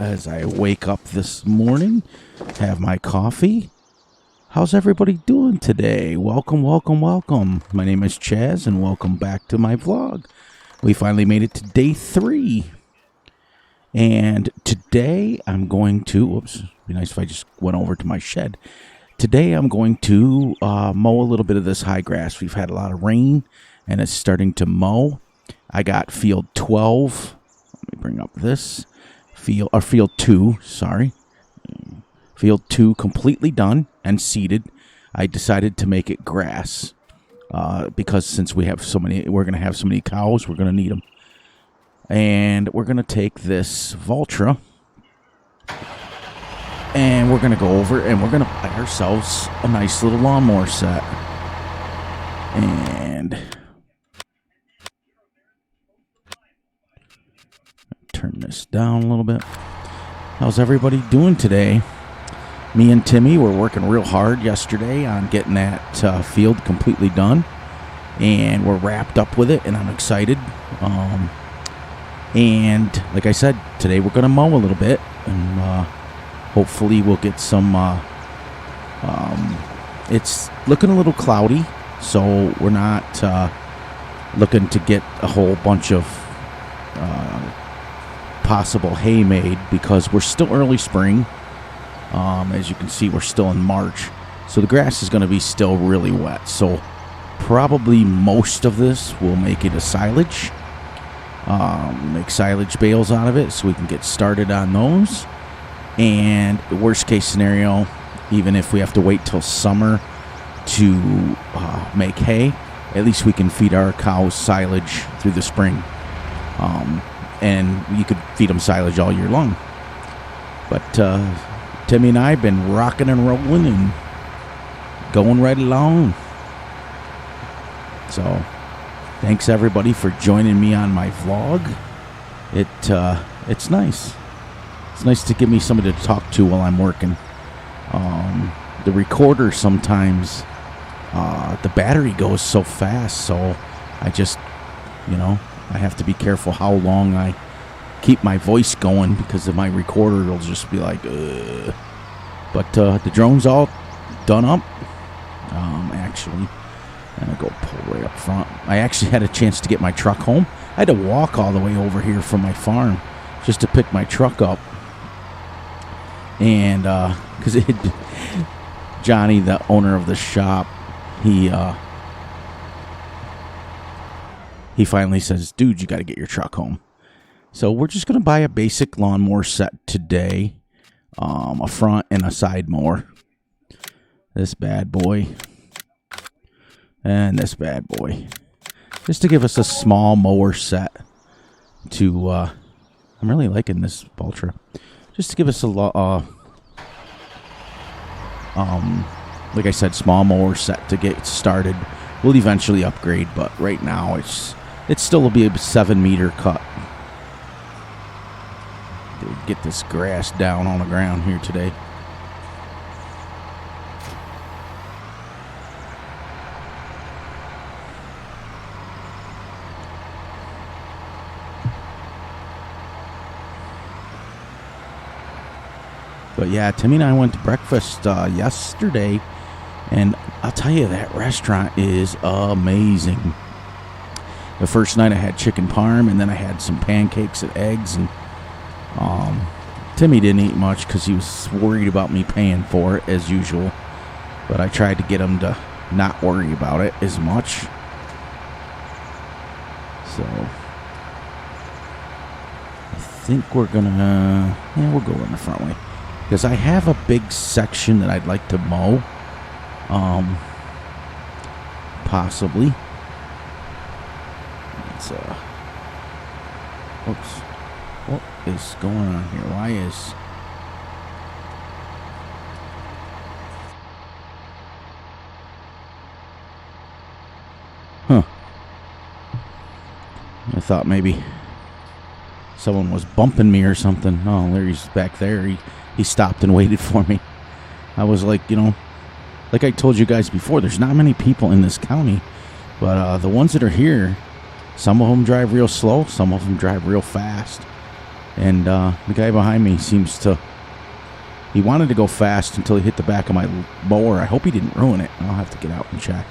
as I wake up this morning, have my coffee. How's everybody doing today? Welcome, welcome, welcome. My name is Chaz, and welcome back to my vlog. We finally made it to day 3. And today I'm going to, whoops, it'd be nice if I just went over to my shed. Today I'm going to mow a little bit of this high grass. We've had a lot of rain, and it's starting to mow. I got field 12. Let me bring up this. Field 2, sorry. Field 2 completely done and seeded. I decided to make it grass because since we're going to have so many cows, we're going to need them. And we're going to take this Valtra and we're going to go over and we're going to buy ourselves a nice little lawnmower set. And turn this down a little bit. How's everybody doing today? Me and Timmy were working real hard yesterday on getting that field completely done, and we're wrapped up with it, and I'm excited. And like I said, today we're going to mow a little bit, and hopefully we'll get some. It's looking a little cloudy, so we're not looking to get a whole bunch of possible hay made because we're still early spring. As you can see, we're still in March, so the grass is going to be still really wet. So probably most of this will make it a silage, make silage bales out of it so we can get started on those. And the worst case scenario, even if we have to wait till summer to make hay, at least we can feed our cows silage through the spring. And you could feed them silage all year long. But Timmy and I have been rocking and rolling and going right along. So thanks everybody for joining me on my vlog. It's nice. It's nice to give me somebody to talk to while I'm working. The recorder sometimes, the battery goes so fast, so I just, I have to be careful how long I keep my voice going because of my recorder. It'll just be like, ugh. But the drone's all done up. Actually, I'm gonna go pull right up front. I actually had a chance to get my truck home. I had to walk all the way over here from my farm just to pick my truck up. And because Johnny, the owner of the shop, he finally says, dude, you got to get your truck home. So we're just going to buy a basic lawnmower set today. A front and a side mower. This bad boy. And this bad boy. Just to give us a small mower set to, I'm really liking this Valtra. Just to give us a like I said, small mower set to get started. We'll eventually upgrade, but right now it still will be a 7-meter cut. To get this grass down on the ground here today. But yeah, Timmy and I went to breakfast yesterday, and I'll tell you, that restaurant is amazing. The first night I had chicken parm, and then I had some pancakes and eggs, and Timmy didn't eat much because he was worried about me paying for it as usual. But I tried to get him to not worry about it as much. So I think we're gonna, we'll go in the front way because I have a big section that I'd like to mow. Possibly. It's oops. What is going on here? Why is... I thought maybe someone was bumping me or something. Oh, there he's back there. He stopped and waited for me. I was like, like I told you guys before, there's not many people in this county. But the ones that are here, some of them drive real slow. Some of them drive real fast. And the guy behind me seems to... He wanted to go fast until he hit the back of my mower. I hope he didn't ruin it. I'll have to get out and check.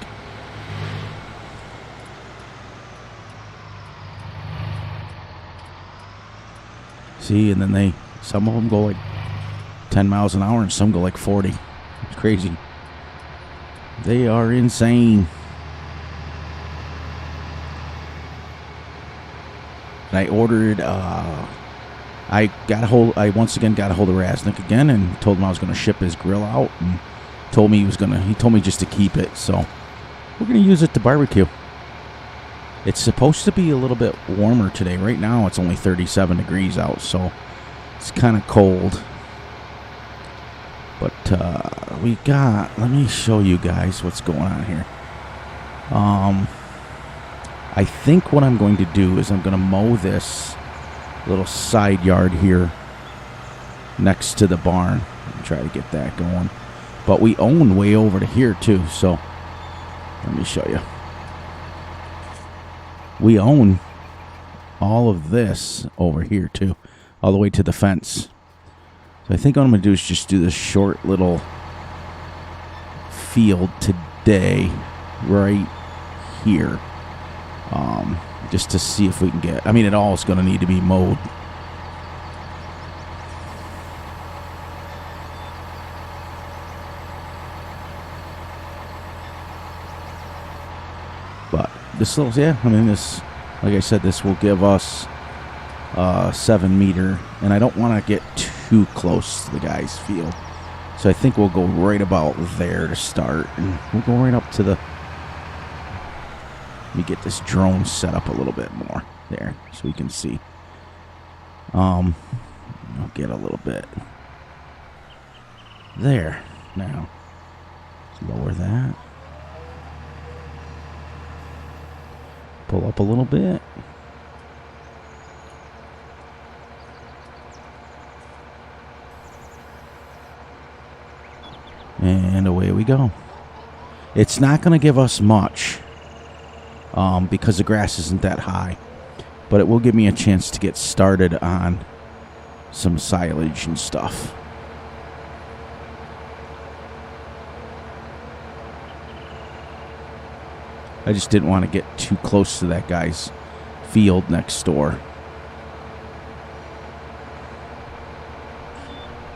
See, and then some of them go like 10 miles an hour and some go like 40. It's crazy. They are insane. And I ordered, I once again got a hold of Raznick again and told him I was going to ship his grill out, and he told me just to keep it. So we're going to use it to barbecue. It's supposed to be a little bit warmer today. Right now it's only 37 degrees out, so it's kind of cold. But let me show you guys what's going on here. I think what I'm going to do is I'm going to mow this little side yard here next to the barn and try to get that going. But we own way over to here too, so let me show you. We own all of this over here too, all the way to the fence. So I think what I'm going to do is just do this short little field today right here. Just to see if we can get... I mean, it all is going to need to be mowed. But this little... Yeah, I mean, this... Like I said, this will give us 7 meter. And I don't want to get too close to the guy's field. So I think we'll go right about there to start. And we'll go right up to the... Let me get this drone set up a little bit more there so we can see. I'll get a little bit there. Now, let's lower that. Pull up a little bit. And away we go. It's not going to give us much. Because the grass isn't that high. But it will give me a chance to get started on some silage and stuff. I just didn't want to get too close to that guy's field next door.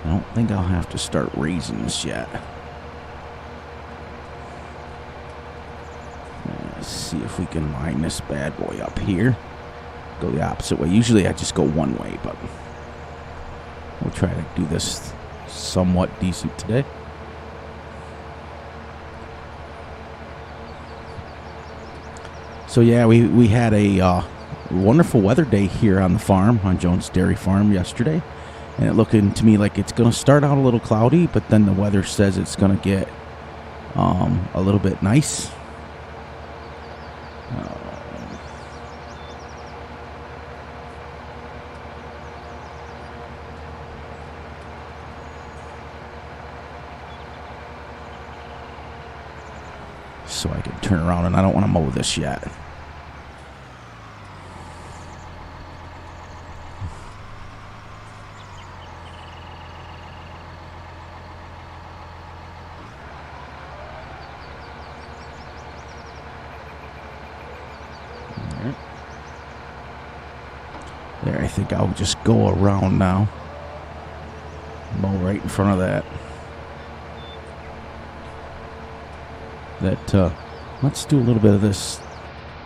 I don't think I'll have to start raising this yet. Let's see if we can line this bad boy up here. Go the opposite way. Usually I just go one way, but we'll try to do this somewhat decent today. So yeah, we had a wonderful weather day here on the farm, on Jones Dairy Farm yesterday. And it looking to me like it's going to start out a little cloudy, but then the weather says it's going to get a little bit nice. So I can turn around, and I don't want to mow this yet. There, I think I'll just go around now. Mow right in front of that. Let's do a little bit of this.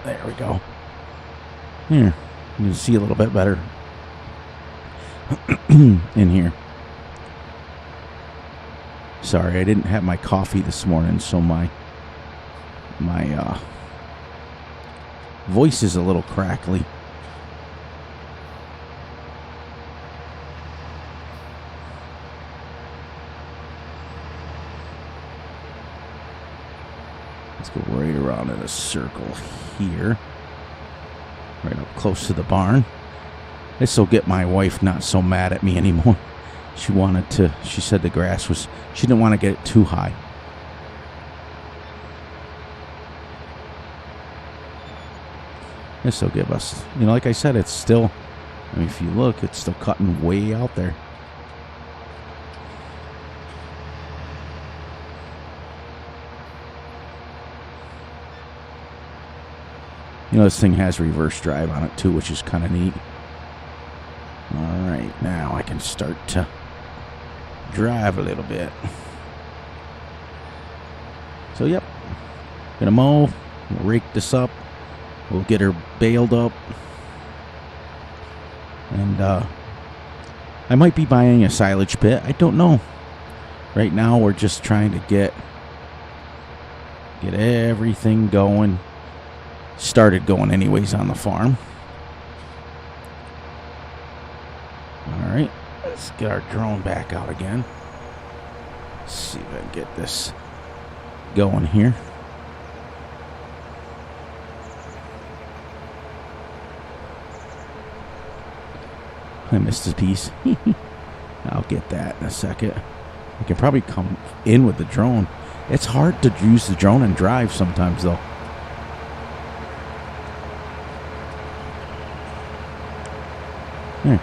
There we go. Here, you can see a little bit better in here. Sorry, I didn't have my coffee this morning, so my voice is a little crackly. Let's go right around in a circle here. Right up close to the barn. This will get my wife not so mad at me anymore. She said the grass was, she didn't want to get it too high. This will give us, like I said, it's still I mean, if you look, it's still cutting way out there. You know, this thing has reverse drive on it too, which is kind of neat. Alright, now I can start to drive a little bit. So, yep. Gonna mow. We'll rake this up. We'll get her baled up. And, I might be buying a silage pit. I don't know. Right now, we're just trying to get everything going. Started going anyways on the farm. Alright, let's get our drone back out again. Let's see if I can get this going here. I missed a piece. I'll get that in a second. I can probably come in with the drone. It's hard to use the drone and drive sometimes, though. Here.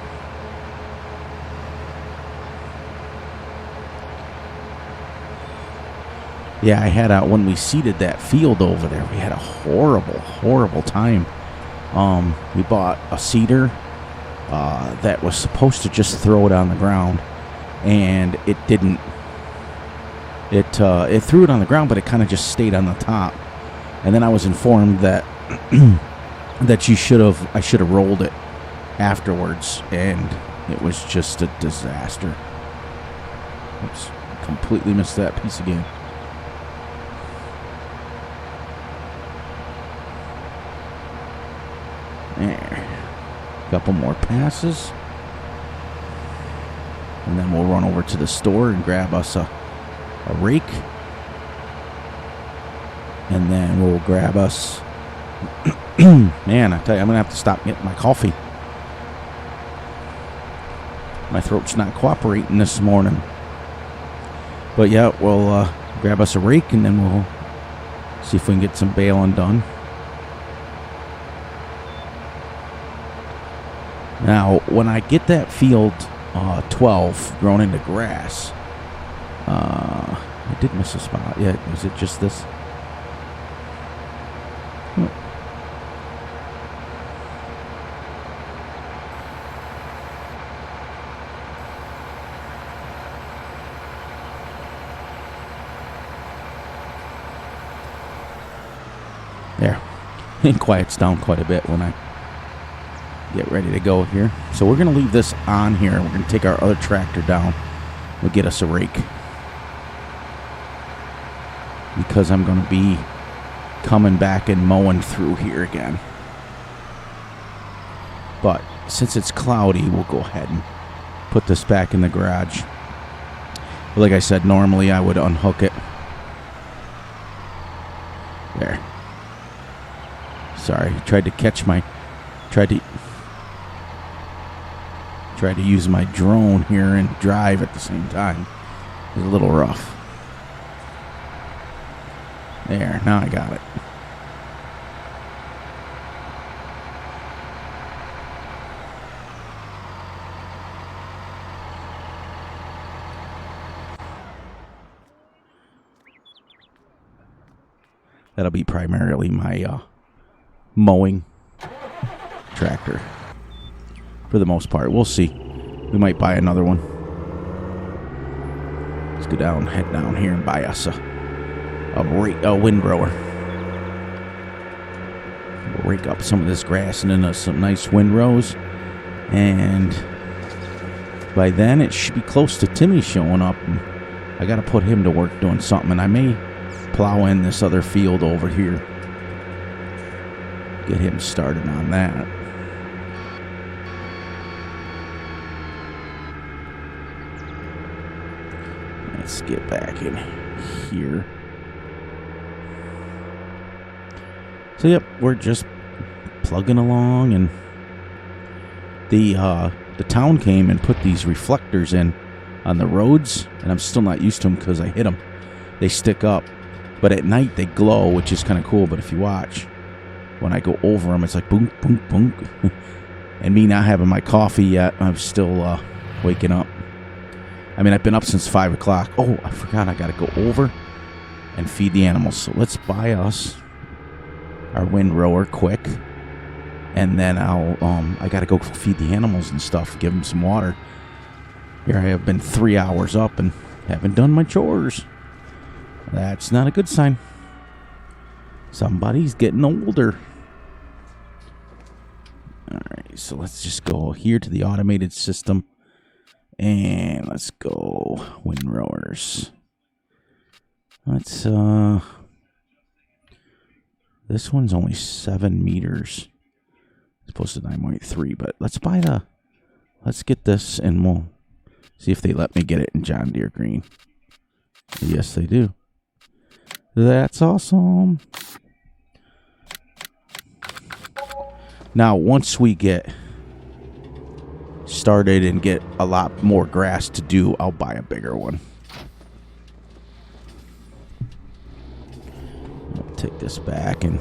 Yeah, I had when we seeded that field over there, we had a horrible time. We bought a seeder that was supposed to just throw it on the ground, and it didn't. It threw it on the ground, but it kind of just stayed on the top. And then I was informed that I should have rolled it afterwards, and it was just a disaster. Oops, completely missed that piece again. There. Couple more passes. And then we'll run over to the store and grab us a rake. And then we'll grab us... Man, I tell you, I'm going to have to stop getting my coffee. My throat's not cooperating this morning. But yeah, we'll grab us a rake and then we'll see if we can get some baling done. Now, when I get that field 12 grown into grass, I did miss a spot. Yeah, was it just this? There. It quiets down quite a bit when I get ready to go here. So we're going to leave this on here. We're going to take our other tractor down. We'll get us a rake. Because I'm going to be coming back and mowing through here again. But since it's cloudy, we'll go ahead and put this back in the garage. But like I said, normally I would unhook it. There. Sorry, tried to use my drone here and drive at the same time. It was a little rough. There, now I got it. That'll be primarily my mowing tractor for the most part. We'll see. We might buy another one. Let's go down, head down here and buy us a windrower. We'll rake up some of this grass and then some nice windrows. And by then it should be close to Timmy showing up. And I got to put him to work doing something. And I may plow in this other field over here. Get him started on that. Let's get back in here. So yep, we're just plugging along, and the town came and put these reflectors in on the roads, and I'm still not used to them because I hit them. They stick up, but at night they glow, which is kind of cool. But if you watch, when I go over them, it's like boom, boom, boom. And me not having my coffee yet, I'm still waking up. I mean, I've been up since 5 o'clock. Oh, I forgot I got to go over and feed the animals. So let's buy us our windrower quick. And then I got to go feed the animals and stuff, give them some water. Here I have been 3 hours up and haven't done my chores. That's not a good sign. Somebody's getting older. Alright, so let's just go here to the automated system. And let's go windrowers. Let's, this one's only 7 meters. It's posted 9.3, but let's get this and we'll see if they let me get it in John Deere green. Yes, they do. That's awesome. Now, once we get started and get a lot more grass to do, I'll buy a bigger one. I'll take this back and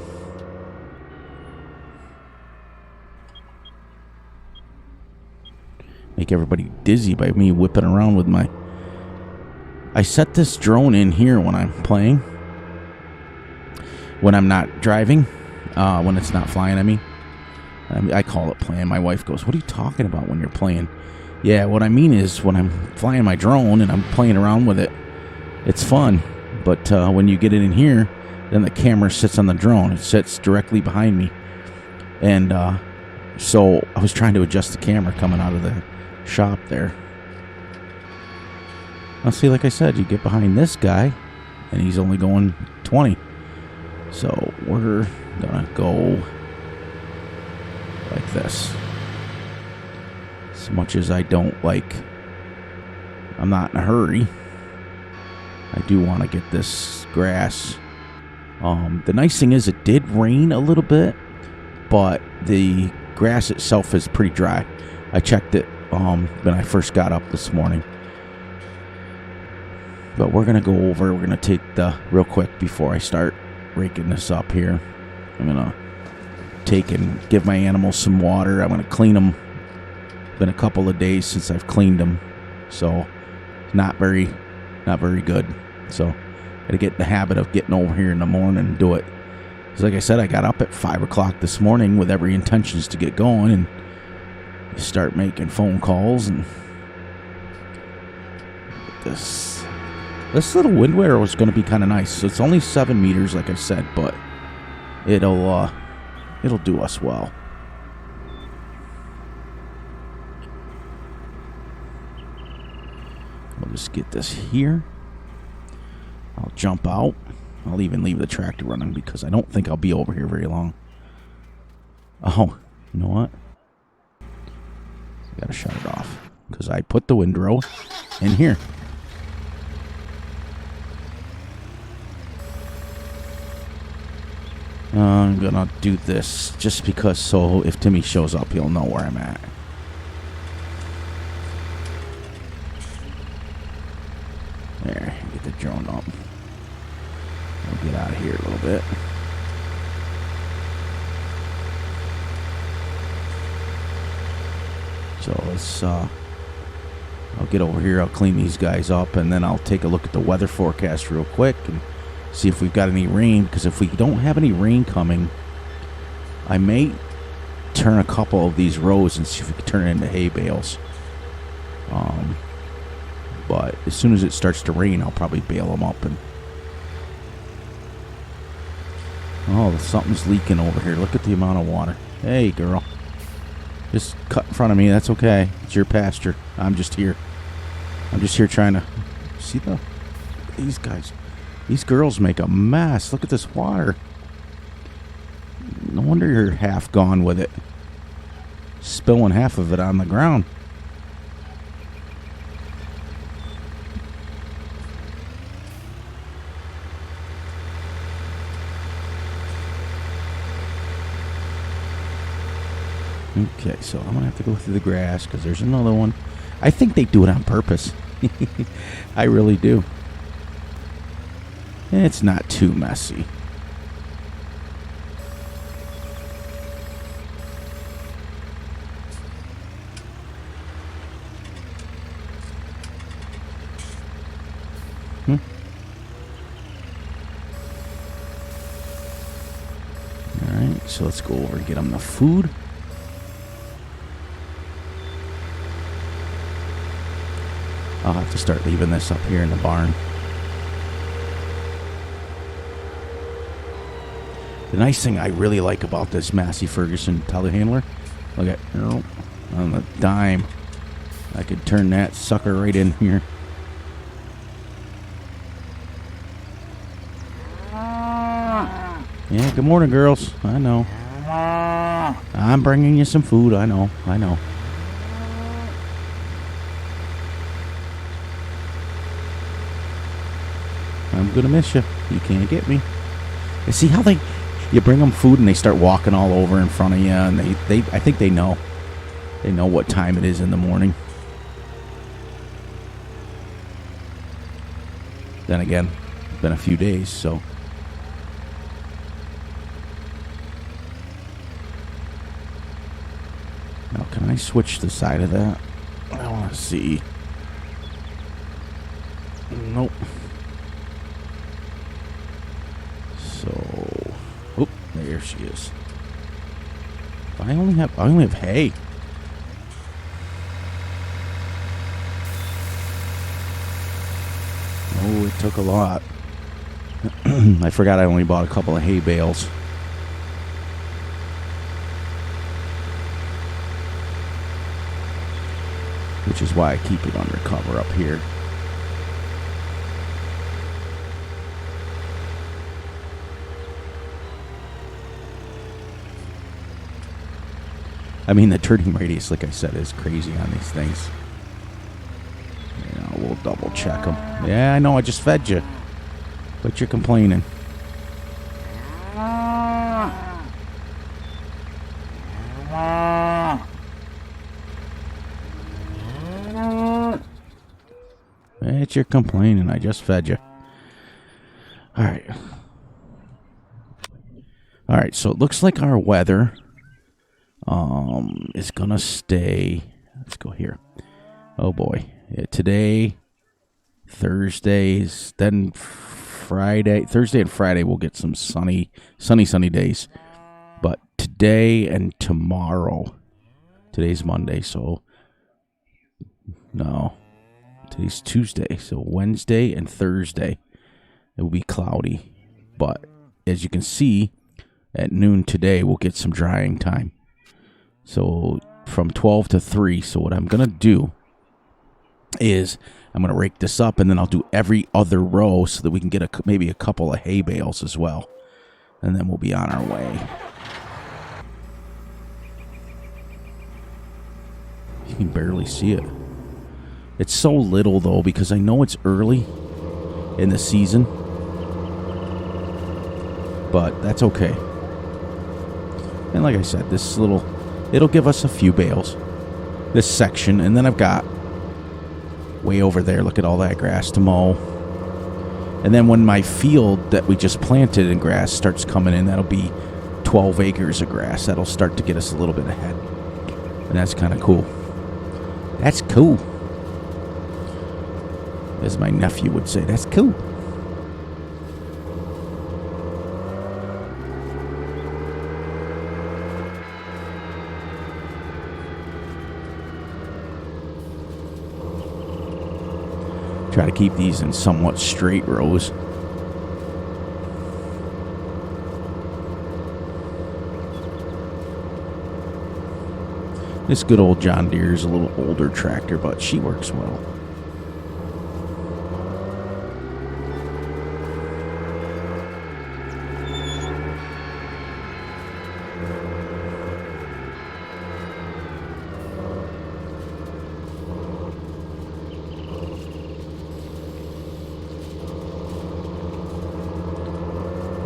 make everybody dizzy by me whipping around with my... I set this drone in here when I'm playing. When I'm not driving. When it's not flying, I mean. I call it playing. My wife goes, what are you talking about when you're playing? Yeah, what I mean is when I'm flying my drone and I'm playing around with it, it's fun. But when you get it in here, then the camera sits on the drone. It sits directly behind me. And so I was trying to adjust the camera coming out of the shop there. Now see, like I said, you get behind this guy and he's only going 20. So we're gonna go like this. As much as I don't like, I'm not in a hurry. I do want to get this grass. The nice thing is it did rain a little bit, but the grass itself is pretty dry. I checked it when I first got up this morning. But we're going to go over, we're going to take the, real quick before I start raking this up here, I'm going to take and give my animals some water. I'm going to clean them. It's been a couple of days since I've cleaned them, so not very good. So got to get in the habit of getting over here in the morning and do it. Because like I said, I got up at 5 o'clock this morning with every intentions to get going and start making phone calls. And this little wind arrow is going to be kind of nice. So it's only 7 meters, like I said, but it'll do us well. We'll just get this here. I'll jump out. I'll even leave the tractor running because I don't think I'll be over here very long. Oh, you know what? I gotta shut it off because I put the windrow in here. I'm gonna do this just because, so if Timmy shows up, he'll know where I'm at. There, get the drone up. We'll get out of here a little bit. So let's, I'll get over here, I'll clean these guys up, and then I'll take a look at the weather forecast real quick and see if we've got any rain, because if we don't have any rain coming, I may turn a couple of these rows and see if we can turn it into hay bales. But as soon as it starts to rain, I'll probably bale them up. And oh, something's leaking over here. Look at the amount of water. Hey, girl. Just cut in front of me. That's okay. It's your pasture. I'm just here. I'm just here trying to see these guys. These girls make a mess. Look at this water. No wonder you're half gone with it. Spilling half of it on the ground. Okay, so I'm going to have to go through the grass because there's another one. I think they do it on purpose. I really do. It's not too messy. so let's go over and get them the food. I'll have to start leaving this up here in the barn. The nice thing I really like about this Massey Ferguson telehandler, look at, on the dime, I could turn that sucker right in here. Yeah, good morning, girls. I know. I'm bringing you some food. I know. I'm gonna miss you. You can't get me. You see how you bring them food and they start walking all over in front of you, and I think they know. They know what time it is in the morning. Then again, it's been a few days, so. Now, can I switch the side of that? I want to see. Nope. So, oh, there she is. I only have hay. Oh, it took a lot. I forgot I only bought a couple of hay bales. Which is why I keep it under cover up here. I mean, the turning radius, like I said, is crazy on these things. We'll double check them. Yeah, I know, I just fed you. But you're complaining. But you're complaining, I just fed you. Alright. Alright, so it looks like our weather is gonna stay. Let's go here. Oh boy. Yeah, today, Thursdays, then Friday, Thursday and Friday we'll get some sunny days. But today and tomorrow, today's Monday, so no, today's Tuesday, so Wednesday and Thursday it will be cloudy. But as you can see, at noon today we'll get some drying time. So from 12 to 3. So what I'm gonna do is I'm going to rake this up, and then I'll do every other row so that we can get maybe a couple of hay bales as well. And then we'll be on our way. You can barely see it. It's so little, though, because I know it's early in the season. But that's okay. And like I said, it'll give us a few bales. This section, and then I've got way over there, look at all that grass to mow. And then when my field that we just planted in grass starts coming in, that'll be 12 acres of grass. That'll start to get us a little bit ahead. And that's kind of cool. That's cool. As my nephew would say, that's cool. Try to keep these in somewhat straight rows. This good old John Deere is a little older tractor, but she works well.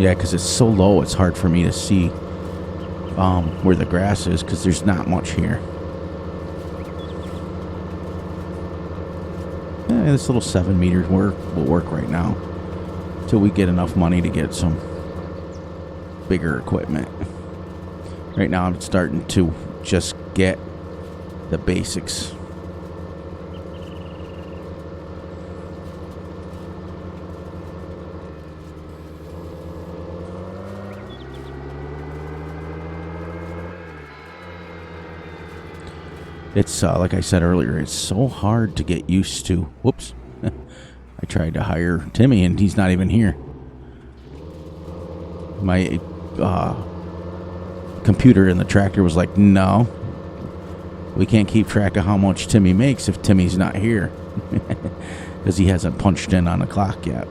Yeah, because it's so low, it's hard for me to see where the grass is, because there's not much here. Yeah, this little 7 meters will work right now, until we get enough money to get some bigger equipment. Right now I'm starting to just get the basics. It's like I said earlier, it's so hard to get used to. Whoops. I tried to hire Timmy and he's not even here. My computer in the tractor was like, no, we can't keep track of how much Timmy makes if Timmy's not here. Because he hasn't punched in on the clock yet.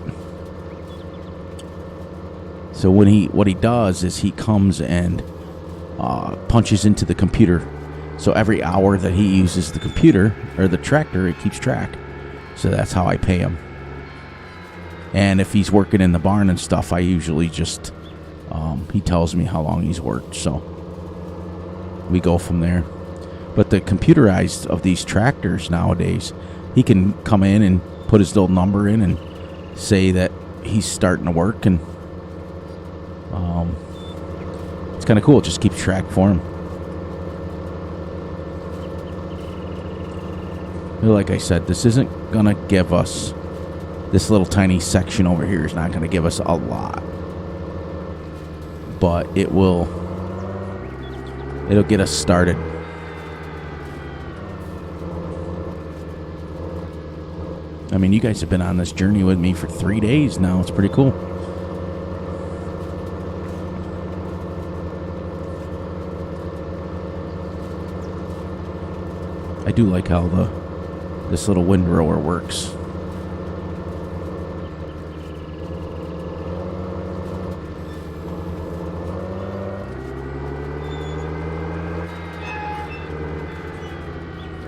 So what he does is he comes and punches into the computer. So every hour that he uses the computer or the tractor, it keeps track. So that's how I pay him. And if he's working in the barn and stuff, I usually just he tells me how long he's worked. So we go from there. But the computerized of these tractors nowadays, he can come in and put his little number in and say that he's starting to work, and it's kind of cool. It just keeps track for him. Like I said, this isn't gonna give us, this little tiny section over here is not gonna give us a lot, but it'll get us started. I mean, you guys have been on this journey with me for 3 days now. It's pretty cool. I do like how this little windrower works.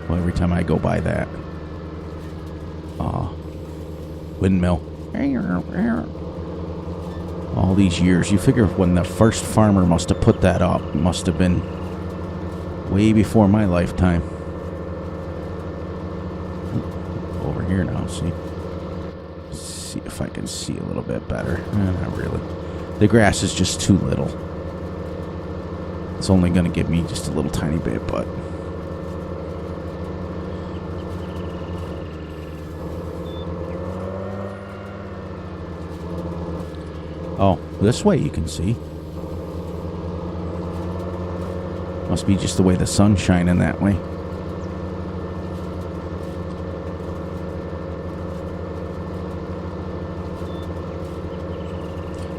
Well, every time I go by that windmill, all these years, you figure when the first farmer must have put that up, it must have been way before my lifetime. Over here now, see if I can see a little bit better. Not really. The grass is just too little. It's only going to give me just a little tiny bit, but oh, this way you can see. Must be just the way the sun's shining that way.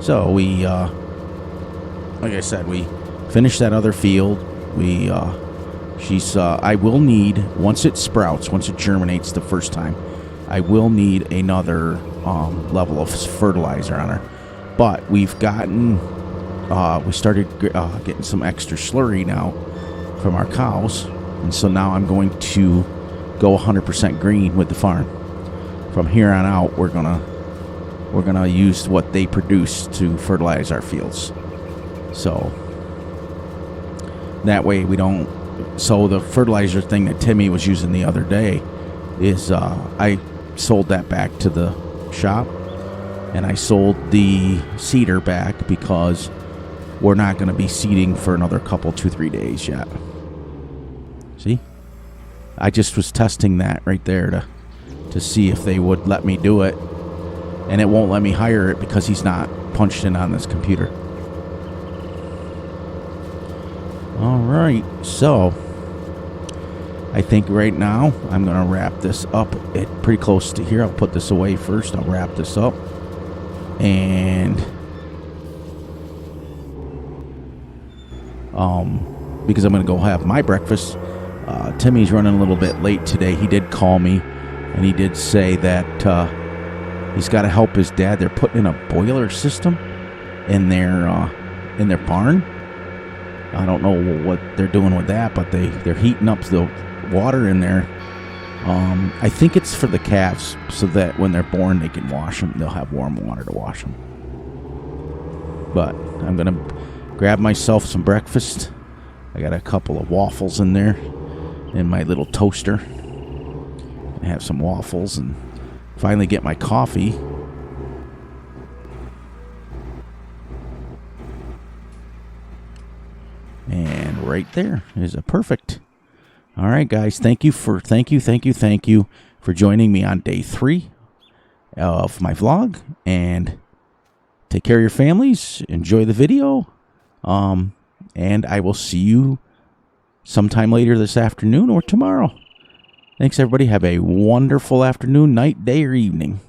So we, like I said, we finished that other field. I will need, once it sprouts, once it germinates the first time, I will need another level of fertilizer on her. But we've gotten, we started getting some extra slurry now from our cows. And so now I'm going to go 100% green with the farm. From here on out, we're gonna use what they produce to fertilize our fields. So that way we don't. So the fertilizer thing that Timmy was using the other day is I sold that back to the shop, and I sold the seeder back because we're not going to be seeding for another couple, 2-3 days yet. See, I just was testing that right there to see if they would let me do it, and it won't let me hire it because he's not punched in on this computer. All right, so I think right now I'm going to wrap this up at pretty close to here. I'll put this away first. I'll wrap this up. And because I'm going to go have my breakfast. Timmy's running a little bit late today. He did call me, and he did say that he's got to help his dad. They're putting in a boiler system in their barn. I don't know what they're doing with that, but they're heating up the water in there. I think it's for the calves, so that when they're born, they can wash them. They'll have warm water to wash them. But I'm going to grab myself some breakfast. I got a couple of waffles in there in my little toaster. I have some waffles and finally get my coffee. And right there is a perfect. All right, guys. Thank you for joining me on day 3 of my vlog. And take care of your families. Enjoy the video. And I will see you sometime later this afternoon or tomorrow. Thanks, everybody. Have a wonderful afternoon, night, day, or evening.